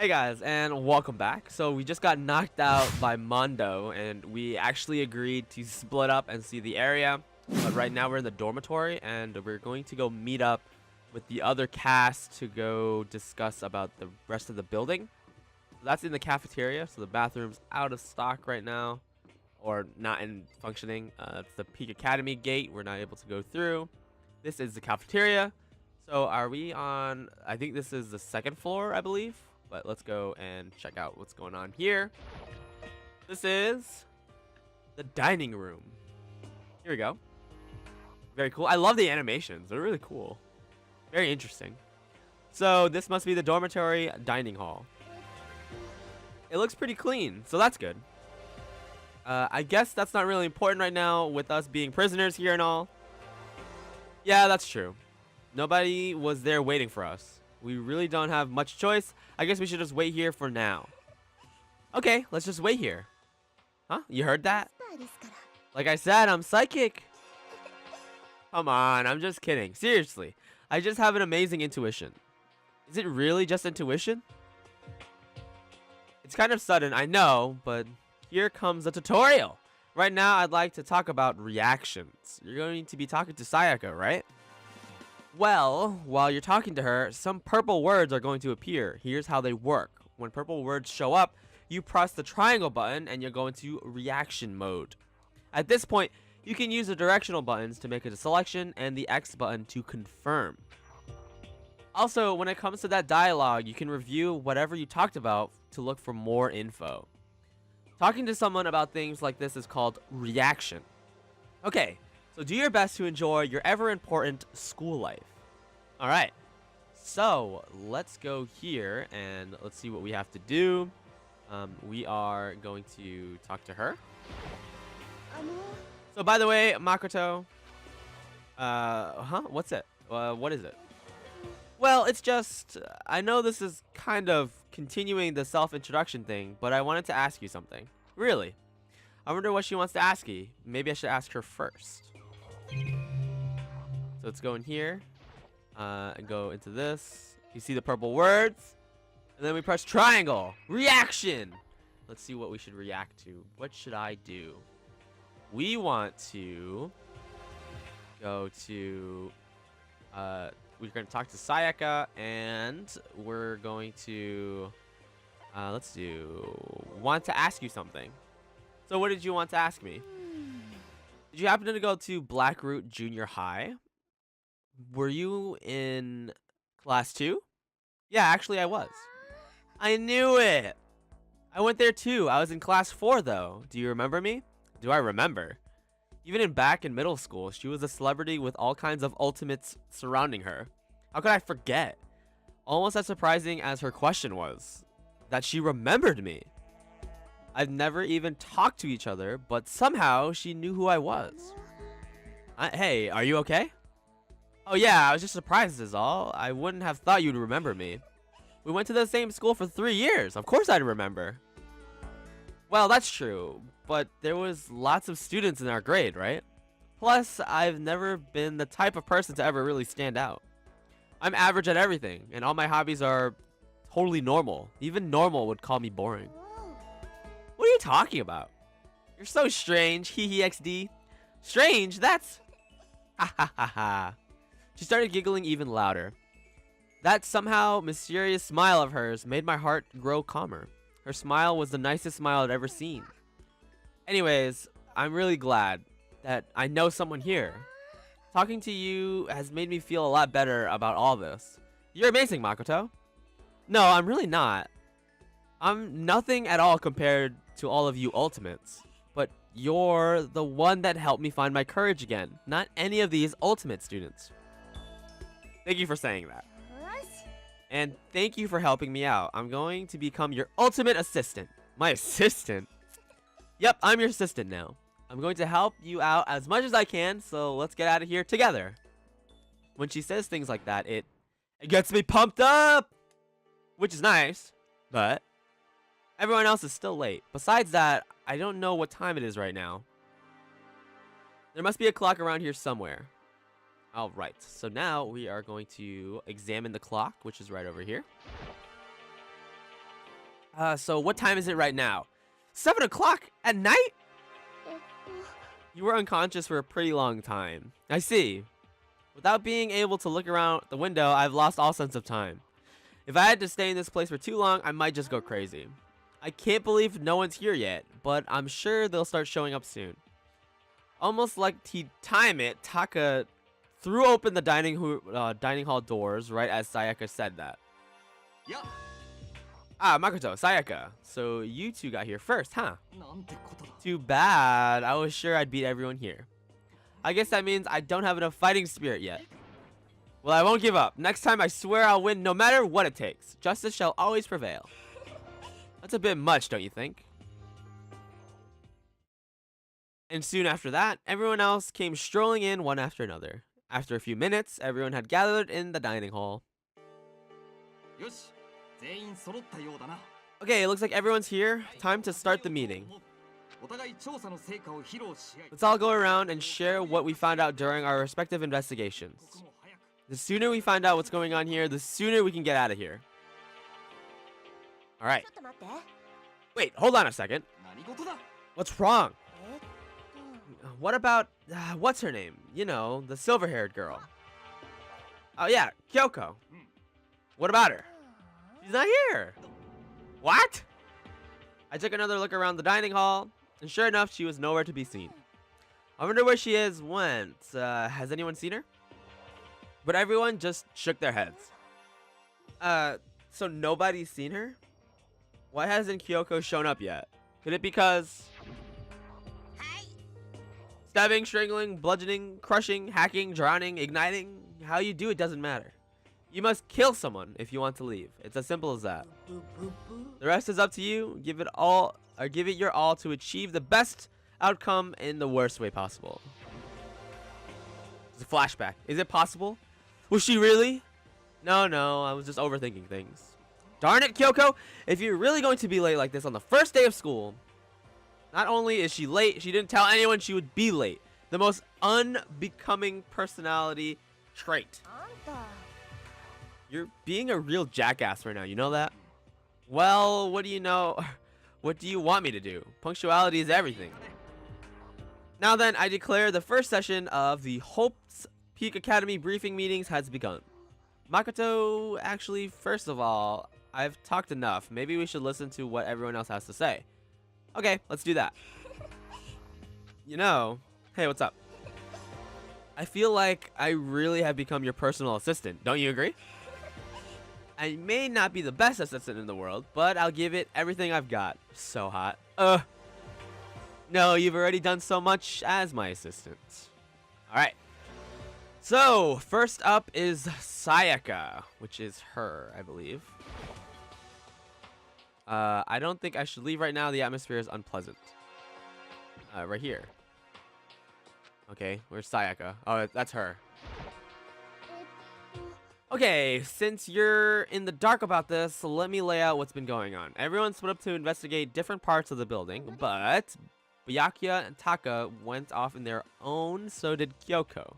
Hey guys, and welcome back. So we just got knocked out by Mondo, and we actually agreed to split up and see the area. But right now we're in the dormitory, and we're going to go meet up with the other cast to go discuss about the rest of the building. So that's in the cafeteria, so the bathroom's out of stock right now, or not in functioning. It's the Peak Academy gate we're not able to go through. This is the cafeteria. So are we on, I think this is the second floor, I believe. But let's go and check out what's going on here. This is the dining room. Here we go. Very cool. I love the animations. They're really cool. Very interesting. So this must be the dormitory dining hall. It looks pretty clean, so that's good. I guess that's not really important right now with us being prisoners here and all. Yeah, that's true. Nobody was there waiting for us. We really don't have much choice. I guess we should just wait here for now. Okay, let's just wait here. Huh? You heard that? Like I said, I'm psychic. Come on, I'm just kidding. Seriously, I just have an amazing intuition. Is it really just intuition? It's kind of sudden, I know, but here comes the tutorial. Right now, I'd like to talk about reactions. You're going to be talking to Sayaka, right? Well, while you're talking to her, some purple words are going to appear. Here's how they work. When purple words show up, you press the triangle button and you'll go into reaction mode. At this point, you can use the directional buttons to make a selection and the X button to confirm. Also, when it comes to that dialogue, you can review whatever you talked about to look for more info. Talking to someone about things like this is called reaction. Okay. So do your best to enjoy your ever-important school life. Alright, so let's go here and let's see what we have to do. We are going to talk to her. So by the way, Makoto, what's it? What is it? Well, it's just, I know this is kind of continuing the self-introduction thing, but I wanted to ask you something. Really? I wonder what she wants to ask you. Maybe I should ask her first. So let's go in here and go into this. You see the purple words, and then we press triangle. Reaction. Let's see what we should react to. What should I do? We want to go to we're going to talk to Sayaka, and we're going to let's do want to ask you something. So what did you want to ask me? Did you happen to go to Blackroot Junior High? Were you in class 2? Yeah, actually I was. I knew it. I went there too. I was in class 4 though. Do you remember me? Do I remember? Even back in middle school, she was a celebrity with all kinds of ultimates surrounding her. How could I forget? Almost as surprising as her question was, that she remembered me. I've never even talked to each other, but somehow she knew who I was. Hey, are you okay? Oh yeah, I was just surprised is all. I wouldn't have thought you'd remember me. We went to the same school for 3 years. Of course I'd remember. Well, that's true, but there was lots of students in our grade, right? Plus, I've never been the type of person to ever really stand out. I'm average at everything, and all my hobbies are totally normal. Even normal would call me boring. What are you talking about? You're so strange, hee hee XD. Strange? That's... Ha ha ha ha. She started giggling even louder. That somehow mysterious smile of hers made my heart grow calmer. Her smile was the nicest smile I'd ever seen. Anyways, I'm really glad that I know someone here. Talking to you has made me feel a lot better about all this. You're amazing, Makoto. No, I'm really not. I'm nothing at all compared to all of you ultimates, but you're the one that helped me find my courage again, not any of these ultimate students. Thank you for saying that. And thank you for helping me out. I'm going to become your ultimate assistant. My assistant? Yep, I'm your assistant now. I'm going to help you out as much as I can, so let's get out of here together. When she says things like that, it gets me pumped up, which is nice, but everyone else is still late. Besides that, I don't know what time it is right now. There must be a clock around here somewhere. Alright, so now we are going to examine the clock, which is right over here. So what time is it right now? 7 o'clock at night? You were unconscious for a pretty long time. I see. Without being able to look around the window, I've lost all sense of time. If I had to stay in this place for too long, I might just go crazy. I can't believe no one's here yet, but I'm sure they'll start showing up soon. Almost like to time it, Taka threw open the dining hall doors right as Sayaka said that. Yeah. Ah, Makoto, Sayaka. So you two got here first, huh? Too bad. I was sure I'd beat everyone here. I guess that means I don't have enough fighting spirit yet. Well, I won't give up. Next time I swear I'll win no matter what it takes. Justice shall always prevail. That's a bit much, don't you think? And soon after that, everyone else came strolling in one after another. After a few minutes, everyone had gathered in the dining hall. Okay, it looks like everyone's here. Time to start the meeting. Let's all go around and share what we found out during our respective investigations. The sooner we find out what's going on here, the sooner we can get out of here. Alright. Wait, hold on a second. What's wrong? What about, what's her name? You know, the silver-haired girl. Oh yeah, Kyoko. What about her? She's not here. What? I took another look around the dining hall, and sure enough, she was nowhere to be seen. I wonder where she is went. Has anyone seen her? But everyone just shook their heads. So nobody's seen her? Why hasn't Kyoko shown up yet? Could it be because... Stabbing, strangling, bludgeoning, crushing, hacking, drowning, igniting? How you do it doesn't matter. You must kill someone if you want to leave. It's as simple as that. The rest is up to you. Give it all, or give it your all to achieve the best outcome in the worst way possible. It's a flashback. Is it possible? Was she really? No, I was just overthinking things. Darn it, Kyoko! If you're really going to be late like this on the first day of school, not only is she late, she didn't tell anyone she would be late. The most unbecoming personality trait. You're being a real jackass right now, you know that? Well, what do you know? What do you want me to do? Punctuality is everything. Now then, I declare the first session of the Hope's Peak Academy briefing meetings has begun. Makoto, actually, first of all, I've talked enough. Maybe we should listen to what everyone else has to say. Okay, let's do that. You know, hey, what's up? I feel like I really have become your personal assistant. Don't you agree? I may not be the best assistant in the world, but I'll give it everything I've got. So hot. No, you've already done so much as my assistant. Alright. So, first up is Sayaka, which is her, I believe. I don't think I should leave right now. The atmosphere is unpleasant. Right here. Okay, where's Sayaka? Oh, that's her. Okay, since you're in the dark about this, let me lay out what's been going on. Everyone split up to investigate different parts of the building, but Byakuya and Taka went off in their own, so did Kyoko.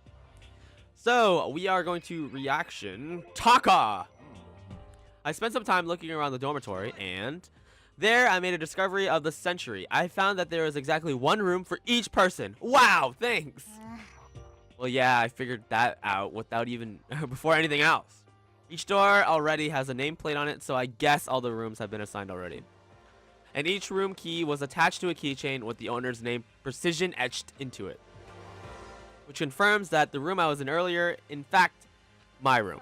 So, we are going to reaction Taka! I spent some time looking around the dormitory, and there I made a discovery of the century. I found that there was exactly one room for each person. Wow, thanks! Well, yeah, I figured that out without even before anything else. Each door already has a nameplate on it, so I guess all the rooms have been assigned already. And each room key was attached to a keychain with the owner's name precision etched into it, which confirms that the room I was in earlier, in fact, my room.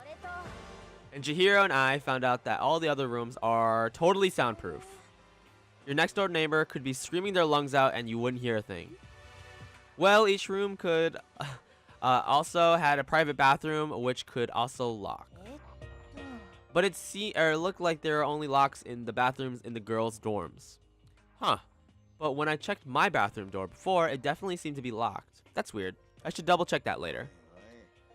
And Chihiro and I found out that all the other rooms are totally soundproof. Your next door neighbor could be screaming their lungs out and you wouldn't hear a thing. Well, each room could also had a private bathroom, which could also lock. But it looked like there are only locks in the bathrooms in the girls' dorms. Huh. But when I checked my bathroom door before, it definitely seemed to be locked. That's weird. I should double check that later.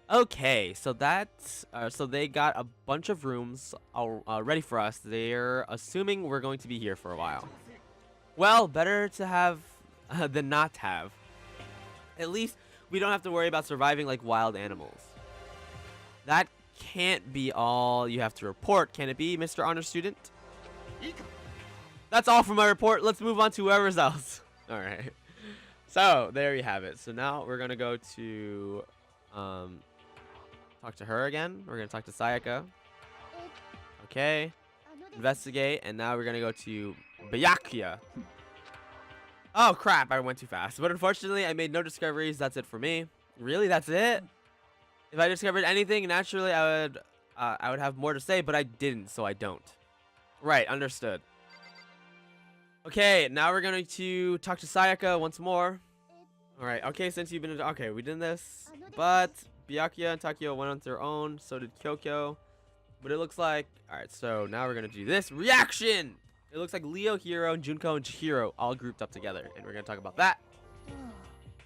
Okay, so that's so they got a bunch of rooms all ready for us. They're assuming we're going to be here for a while. Well, better to have than not have. At least we don't have to worry about surviving like wild animals. That can't be all you have to report, can it be, Mr. Honor Student? That's all for my report. Let's move on to whoever's else. All right. So there you have it. So now we're gonna go to talk to her again. We're gonna talk to Sayaka. Okay. Investigate, and now we're gonna go to Byakuya. Oh crap! I went too fast. But unfortunately, I made no discoveries. That's it for me. Really, that's it? If I discovered anything, naturally I would have more to say, but I didn't, so I don't. Right, understood. Okay, now we're going to talk to Sayaka once more. Alright, okay, since you've been... Okay, we did this. But Byakuya and Takio went on their own. So did Kyokyo. But it looks like... Alright, so now we're going to do this. Reaction! It looks like Leo, Hiro, Junko, and Chihiro all grouped up together. And we're going to talk about that.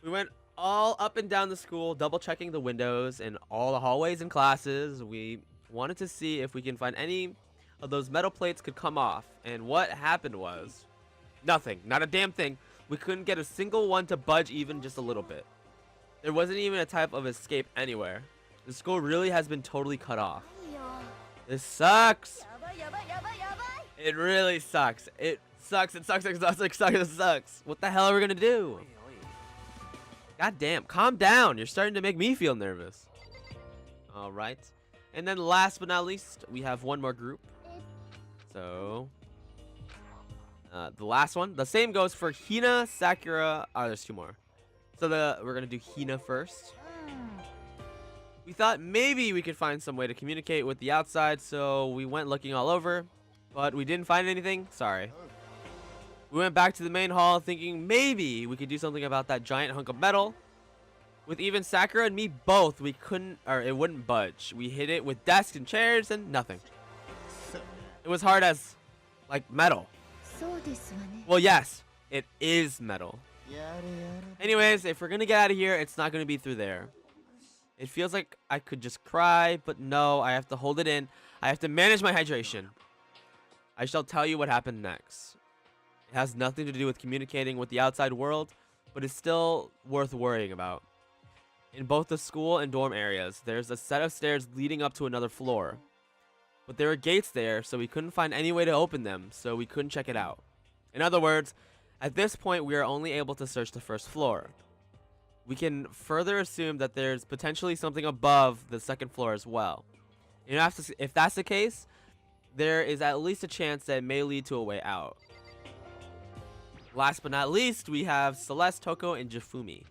We went all up and down the school, double-checking the windows and all the hallways and classes. We wanted to see if we can find any of those metal plates could come off. And what happened was... Nothing. Not a damn thing. We couldn't get a single one to budge even just a little bit. There wasn't even a type of escape anywhere. The school really has been totally cut off. This sucks. It really sucks. It sucks. It sucks. It sucks. It sucks. It sucks. What the hell are we gonna do? God damn. Calm down. You're starting to make me feel nervous. All right. And then last but not least, we have one more group. So... the last one, the same goes for Hina, Sakura. Oh, there's two more. So we're gonna do Hina first. We thought maybe we could find some way to communicate with the outside, so we went looking all over, but we didn't find anything. Sorry. We went back to the main hall thinking maybe we could do something about that giant hunk of metal. With even Sakura and me both, we couldn't, or it wouldn't budge. We hit it with desks and chairs and nothing. It was hard as, like, metal. Well, yes, it is metal. Anyways, if we're gonna get out of here, it's not gonna be through there. It feels like I could just cry, but no, I have to hold it in. I have to manage my hydration. I shall tell you what happened next. It has nothing to do with communicating with the outside world, but it's still worth worrying about. In both the school and dorm areas, there's a set of stairs leading up to another floor. But there were gates there, so we couldn't find any way to open them, so we couldn't check it out. In other words, at this point, we are only able to search the first floor. We can further assume that there's potentially something above the second floor as well. You know, if that's the case, there is at least a chance that it may lead to a way out. Last but not least, we have Celeste, Toko, and Jifumi.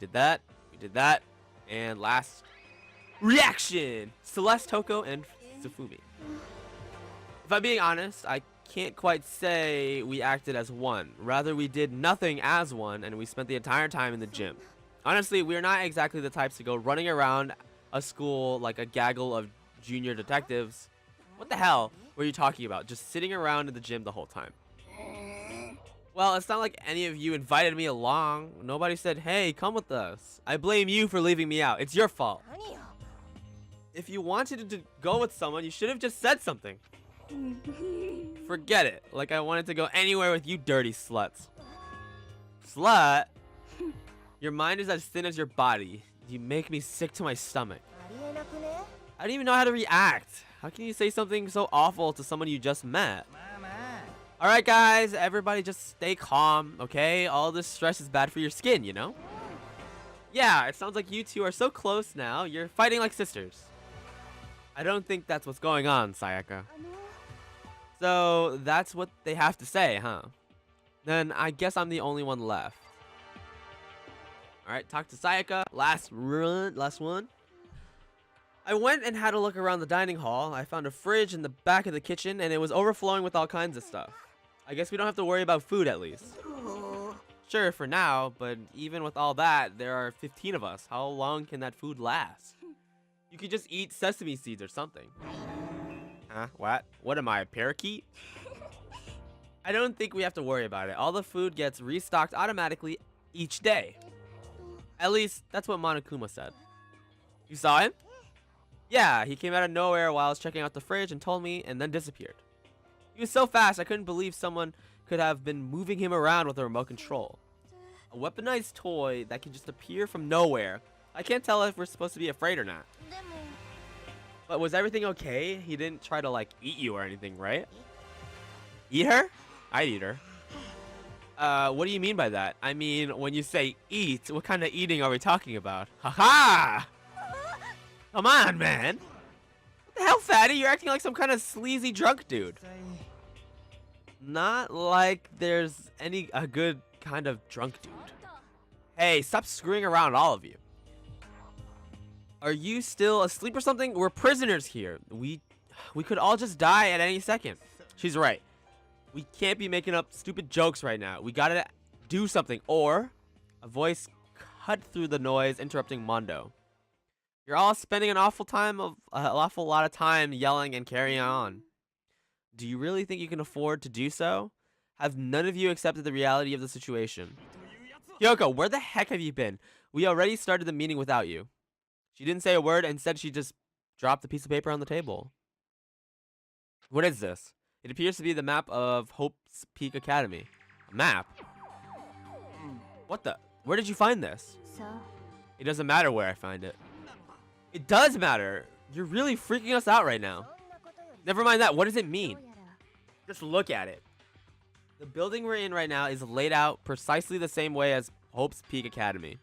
Did that, we did that, and last... Reaction! Celeste, Toko, and Jifumi. If I'm being honest, I can't quite say we acted as one. Rather, we did nothing as one, and we spent the entire time in the gym. Honestly, we're not exactly the types to go running around a school like a gaggle of junior detectives. What the hell were you talking about? Just sitting around in the gym the whole time. Well, it's not like any of you invited me along. Nobody said, hey, come with us. I blame you for leaving me out. It's your fault. If you wanted to go with someone, you should have just said something. Forget it. Like I wanted to go anywhere with you dirty sluts. Slut? Your mind is as thin as your body. You make me sick to my stomach. I don't even know how to react. How can you say something so awful to someone you just met? Alright guys, everybody just stay calm, okay? All this stress is bad for your skin, you know? Yeah, it sounds like you two are so close now. You're fighting like sisters. I don't think that's what's going on, Sayaka. So, that's what they have to say, huh? Then I guess I'm the only one left. Alright, talk to Sayaka. Last one. I went and had a look around the dining hall. I found a fridge in the back of the kitchen, and it was overflowing with all kinds of stuff. I guess we don't have to worry about food, at least. Sure, for now, but even with all that, there are 15 of us. How long can that food last? You could just eat sesame seeds or something. Huh? What? What am I, a parakeet? I don't think we have to worry about it. All the food gets restocked automatically each day. At least, that's what Monokuma said. You saw him? Yeah, he came out of nowhere while I was checking out the fridge and told me, and then disappeared. He was so fast, I couldn't believe someone could have been moving him around with a remote control. A weaponized toy that can just appear from nowhere. I can't tell if we're supposed to be afraid or not. But was everything okay? He didn't try to, like, eat you or anything, right? Eat her? I'd eat her. What do you mean by that? I mean, when you say eat, what kind of eating are we talking about? Haha! Come on, man. What the hell, fatty? You're acting like some kind of sleazy drunk dude. Not like there's a good kind of drunk dude. Hey, stop screwing around, all of you. Are you still asleep or something? We're prisoners here. We could all just die at any second. She's right. We can't be making up stupid jokes right now. We gotta do something. Or a voice cut through the noise, interrupting Mondo. You're all spending an awful lot of time yelling and carrying on. Do you really think you can afford to do so? Have none of you accepted the reality of the situation? Kyoko, where the heck have you been? We already started the meeting without you. She didn't say a word. Instead, she just dropped a piece of paper on the table. What is this? It appears to be the map of Hope's Peak Academy. A map? What the? Where did you find this? It doesn't matter where I find it. It does matter. You're really freaking us out right now. Never mind that. What does it mean? Just look at it. The building we're in right now is laid out precisely the same way as Hope's Peak Academy.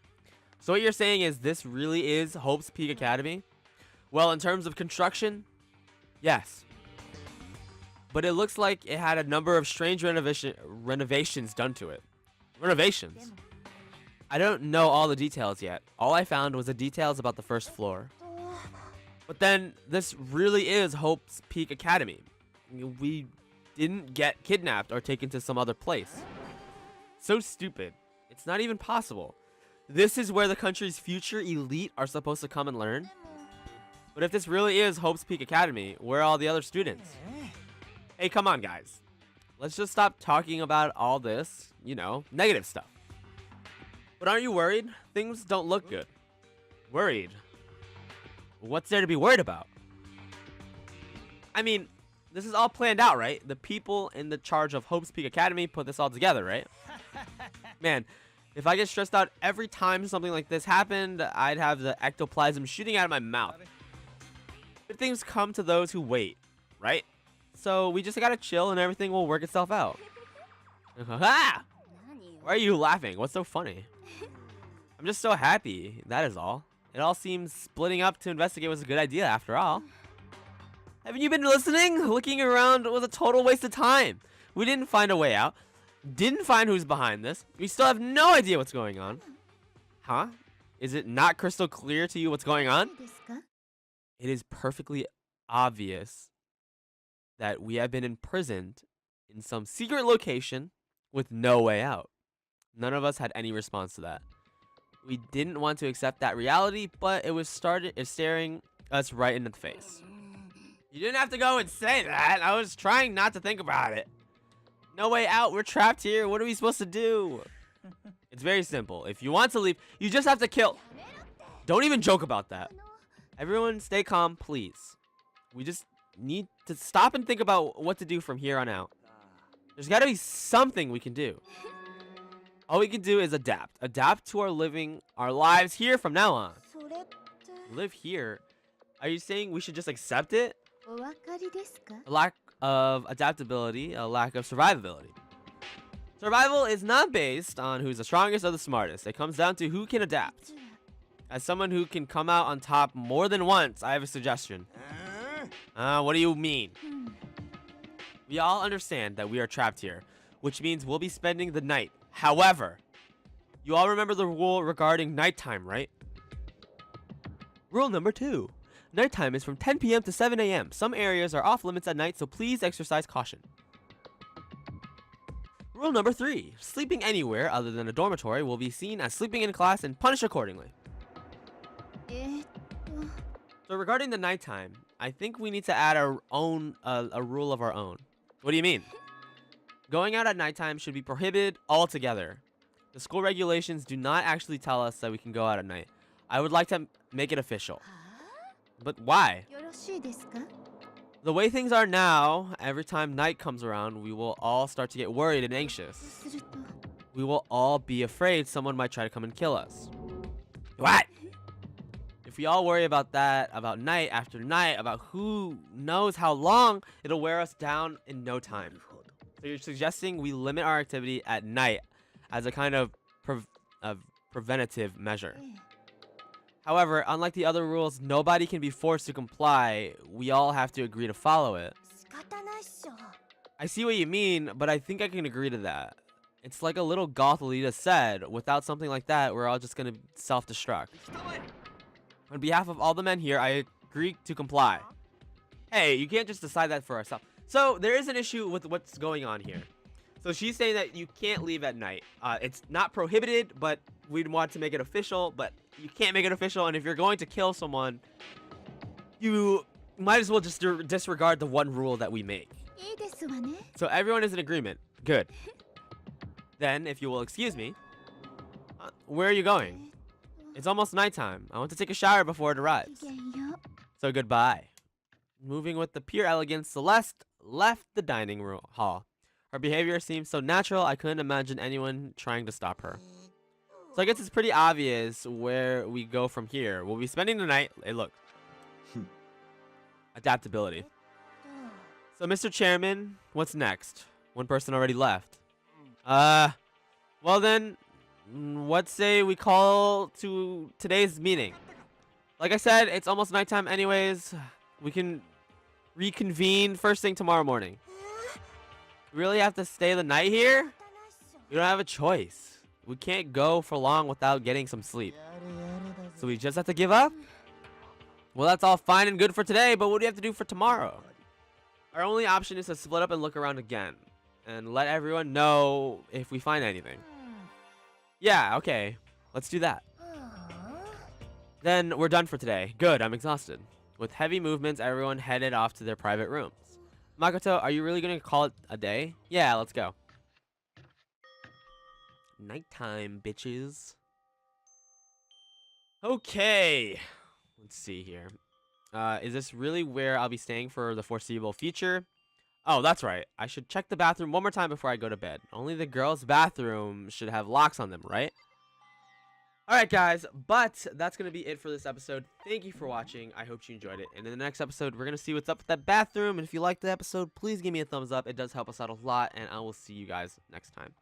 So what you're saying is this really is Hope's Peak Academy? Well, in terms of construction, yes. But it looks like it had a number of strange renovations done to it. Renovations? I don't know all the details yet. All I found was the details about the first floor. But then, this really is Hope's Peak Academy. We didn't get kidnapped or taken to some other place. So stupid. It's not even possible. This is where the country's future elite are supposed to come and learn. But if this really is Hope's Peak Academy, where are all the other students? Hey, come on, guys. Let's just stop talking about all this, negative stuff. But aren't you worried? Things don't look good. Worried? What's there to be worried about? I mean, this is all planned out, right? The people in the charge of Hope's Peak Academy put this all together, right? Man, if I get stressed out every time something like this happened, I'd have the ectoplasm shooting out of my mouth. Good things come to those who wait, right? So we just gotta chill and everything will work itself out. Why are you laughing? What's so funny? I'm just so happy, that is all. It all seems splitting up to investigate was a good idea after all. Haven't you been listening? Looking around was a total waste of time. We didn't find a way out. Didn't find who's behind this. We still have no idea what's going on. Huh? Is it not crystal clear to you what's going on? It is perfectly obvious that we have been imprisoned in some secret location with no way out. None of us had any response to that. We didn't want to accept that reality, but it was staring us right in the face. You didn't have to go and say that. I was trying not to think about it. No way out. We're trapped here. What are we supposed to do? It's very simple. If you want to leave, you just have to kill. Don't even joke about that. Everyone stay calm, please. We just need to stop and think about what to do from here on out. There's got to be something we can do. All we can do is adapt. Adapt to our lives here from now on. Live here? Are you saying we should just accept it? A lack of adaptability, a lack of survivability. Survival is not based on who's the strongest or the smartest. It comes down to who can adapt. As someone who can come out on top more than once, I have a suggestion. What do you mean? We all understand that we are trapped here, which means we'll be spending the night. However, you all remember the rule regarding nighttime, right? Rule number 2. Nighttime is from 10 p.m. to 7 a.m. Some areas are off limits at night, so please exercise caution. Rule number 3. Sleeping anywhere other than a dormitory will be seen as sleeping in class and punished accordingly. So regarding the nighttime, I think we need to add our own a rule of our own. What do you mean? Going out at nighttime should be prohibited altogether. The school regulations do not actually tell us that we can go out at night. I would like to make it official. But why? The way things are now, every time night comes around, we will all start to get worried and anxious. We will all be afraid someone might try to come and kill us. What? If we all worry about that, about night after night, about who knows how long, it'll wear us down in no time. So you're suggesting we limit our activity at night as a kind of preventative measure. However, unlike the other rules, nobody can be forced to comply. We all have to agree to follow it. I see what you mean, but I think I can agree to that. It's like a little goth Alita said, without something like that, we're all just gonna self-destruct. On behalf of all the men here, I agree to comply. Hey, you can't just decide that for ourselves. So there is an issue with what's going on here. So she's saying that you can't leave at night. It's not prohibited, but we'd want to make it official, but you can't make it official. And if you're going to kill someone, you might as well just disregard the one rule that we make. So everyone is in agreement. Good. Then, if you will excuse me, where are you going? It's almost nighttime. I want to take a shower before it arrives. So goodbye. Moving with the pure elegance, Celeste left the dining room hall. Her behavior seemed so natural, I couldn't imagine anyone trying to stop her. So I guess it's pretty obvious where we go from here. We'll be spending the night. Hey, look. Adaptability. So, Mr. Chairman, what's next? One person already left. Well then, what say we call to today's meeting? Like I said, it's almost nighttime anyways. We can reconvene first thing tomorrow morning. We really have to stay the night here? We don't have a choice. We can't go for long without getting some sleep. So we just have to give up? Well, that's all fine and good for today, but what do we have to do for tomorrow? Our only option is to split up and look around again. And let everyone know if we find anything. Yeah, okay. Let's do that. Then we're done for today. Good, I'm exhausted. With heavy movements, everyone headed off to their private rooms. Makoto, are you really going to call it a day? Yeah, let's go. Nighttime, bitches. Okay. Let's see here. Is this really where I'll be staying for the foreseeable future? Oh, that's right. I should check the bathroom one more time before I go to bed. Only the girls' bathroom should have locks on them, right? Alright, guys. But that's going to be it for this episode. Thank you for watching. I hope you enjoyed it. And in the next episode, we're going to see what's up with that bathroom. And if you liked the episode, please give me a thumbs up. It does help us out a lot. And I will see you guys next time.